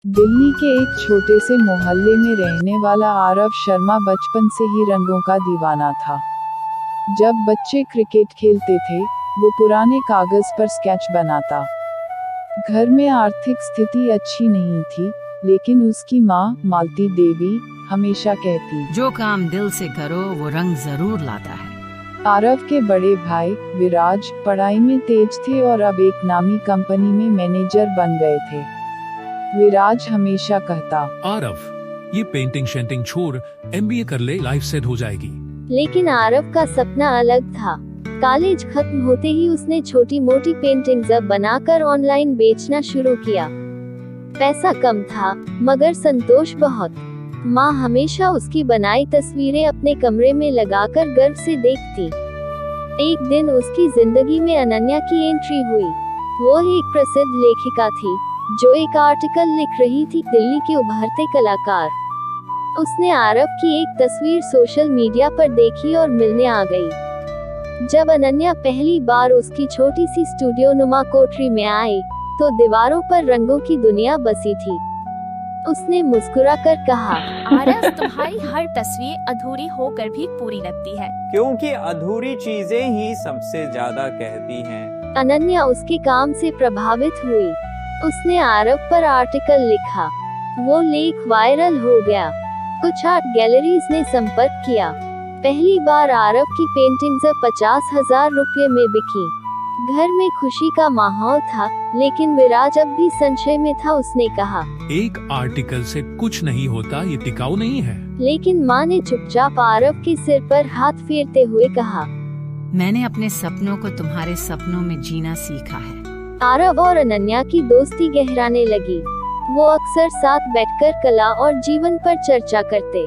दिल्ली के एक छोटे से मोहल्ले में रहने वाला आरव शर्मा बचपन से ही रंगों का दीवाना था। जब बच्चे क्रिकेट खेलते थे, वो पुराने कागज पर स्केच बनाता। घर में आर्थिक स्थिति अच्छी नहीं थी, लेकिन उसकी माँ मालती देवी हमेशा कहती, जो काम दिल से करो वो रंग जरूर लाता है। आरव के बड़े भाई विराज पढ़ाई में तेज थे और अब एक नामी कंपनी में मैनेजर बन गए थे। विराज हमेशा कहता, आरव, ये पेंटिंग शेंटिंग छोड़ एमबीए कर ले, लाइफ सेट हो जाएगी। लेकिन आरव का सपना अलग था। कॉलेज खत्म होते ही उसने छोटी मोटी पेंटिंग्स बनाकर ऑनलाइन बेचना शुरू किया। पैसा कम था, मगर संतोष बहुत। माँ हमेशा उसकी बनाई तस्वीरें अपने कमरे में लगाकर गर्व से देखती। एक दिन उसकी जिंदगी में अनन्या की एंट्री हुई। वो एक प्रसिद्ध लेखिका थी, जो एक आर्टिकल लिख रही थी, दिल्ली के उभरते कलाकार। उसने आरव की एक तस्वीर सोशल मीडिया पर देखी और मिलने आ गई। जब अनन्या पहली बार उसकी छोटी सी स्टूडियो नुमा कोठरी में आई, तो दीवारों पर रंगों की दुनिया बसी थी। उसने मुस्कुराकर कहा, आरव, तुम्हारी हर तस्वीर अधूरी होकर भी पूरी लगती है। क्योंकि अधूरी चीजें ही सबसे ज्यादा कहती हैं। अनन्या उसके काम से प्रभावित हुई। उसने आरव पर आर्टिकल लिखा। वो लेख वायरल हो गया। कुछ आर्ट गैलरीज ने संपर्क किया। पहली बार आरव की पेंटिंग्स 50,000 रुपये में बिकी। घर में खुशी का माहौल था, लेकिन विराज अब भी संशय में था। उसने कहा, एक आर्टिकल से कुछ नहीं होता, ये टिकाऊ नहीं है। लेकिन माँ ने चुपचाप आरव के सिर पर हाथ फेरते हुए कहा, मैंने अपने सपनों को तुम्हारे सपनों में जीना सीखा है। आरव और अनन्या की दोस्ती गहराने लगी। वो अक्सर साथ बैठकर कला और जीवन पर चर्चा करते।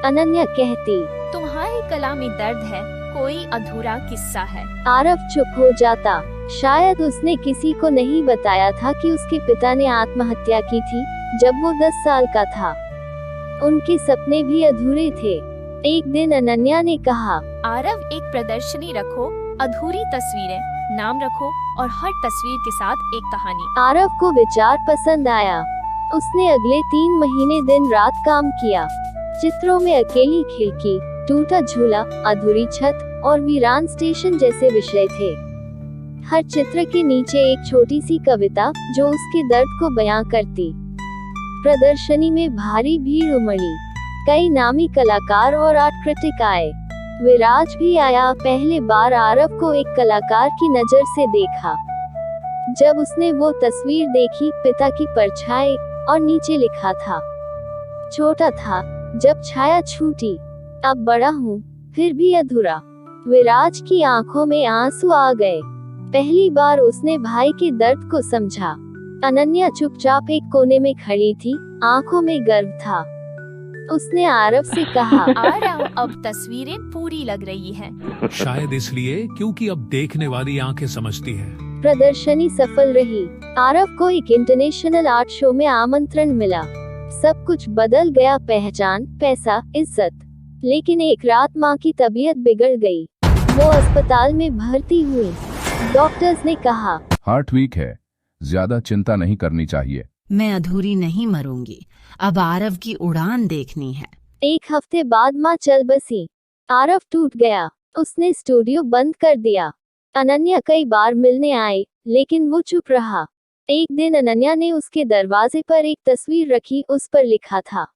अनन्या कहती, तुम्हारी कला में दर्द है, कोई अधूरा किस्सा है। आरव चुप हो जाता। शायद उसने किसी को नहीं बताया था कि उसके पिता ने आत्महत्या की थी जब वो 10 साल का था। उनके सपने भी अधूरे थे। एक दिन अनन्या ने कहा, आरव, एक प्रदर्शनी रखो, अधूरी तस्वीरें, नाम रखो और हर तस्वीर के साथ एक कहानी। आरव को विचार पसंद आया। उसने अगले 3 महीने दिन रात काम किया। चित्रों में अकेली खिड़की, टूटा झूला, अधूरी छत और वीरान स्टेशन जैसे विषय थे। हर चित्र के नीचे एक छोटी सी कविता, जो उसके दर्द को बयां करती। प्रदर्शनी में भारी भीड़ उमड़ी। कई नामी कलाकार और आर्ट क्रिटिक आए। विराज भी आया। पहले बार आरव को एक कलाकार की नजर से देखा। जब उसने वो तस्वीर देखी, पिता की परछाई, और नीचे लिखा था, छोटा था जब छाया छूटी, अब बड़ा हूँ फिर भी अधूरा। विराज की आंखों में आंसू आ गए। पहली बार उसने भाई के दर्द को समझा। अनन्या चुपचाप एक कोने में खड़ी थी, आंखों में गर्व था। उसने आरव से कहा, आरव, अब तस्वीरें पूरी लग रही हैं। शायद इसलिए क्योंकि अब देखने वाली आंखें समझती है। प्रदर्शनी सफल रही। आरव को एक इंटरनेशनल आर्ट शो में आमंत्रण मिला। सब कुछ बदल गया, पहचान, पैसा, इज्जत। लेकिन एक रात माँ की तबीयत बिगड़ गई। वो अस्पताल में भर्ती हुई। डॉक्टर्स ने कहा, हार्ट वीक है, ज्यादा चिंता नहीं करनी चाहिए। मैं अधूरी नहीं मरूंगी, अब आरव की उड़ान देखनी है। एक हफ्ते बाद माँ चल बसी। आरव टूट गया। उसने स्टूडियो बंद कर दिया। अनन्या कई बार मिलने आई, लेकिन वो चुप रहा। एक दिन अनन्या ने उसके दरवाजे पर एक तस्वीर रखी। उस पर लिखा था,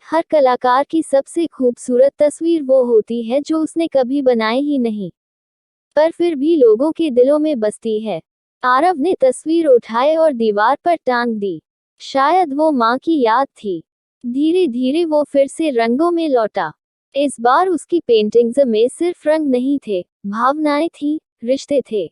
हर कलाकार की सबसे खूबसूरत तस्वीर वो होती है जो उसने कभी बनाई ही नहीं, पर फिर भी लोगों के दिलों में बसती है। आरव ने तस्वीर उठाई और दीवार पर टांग दी। शायद वो माँ की याद थी। धीरे धीरे वो फिर से रंगों में लौटा। इस बार उसकी पेंटिंग्स में सिर्फ रंग नहीं थे, भावनाएं थी, रिश्ते थे।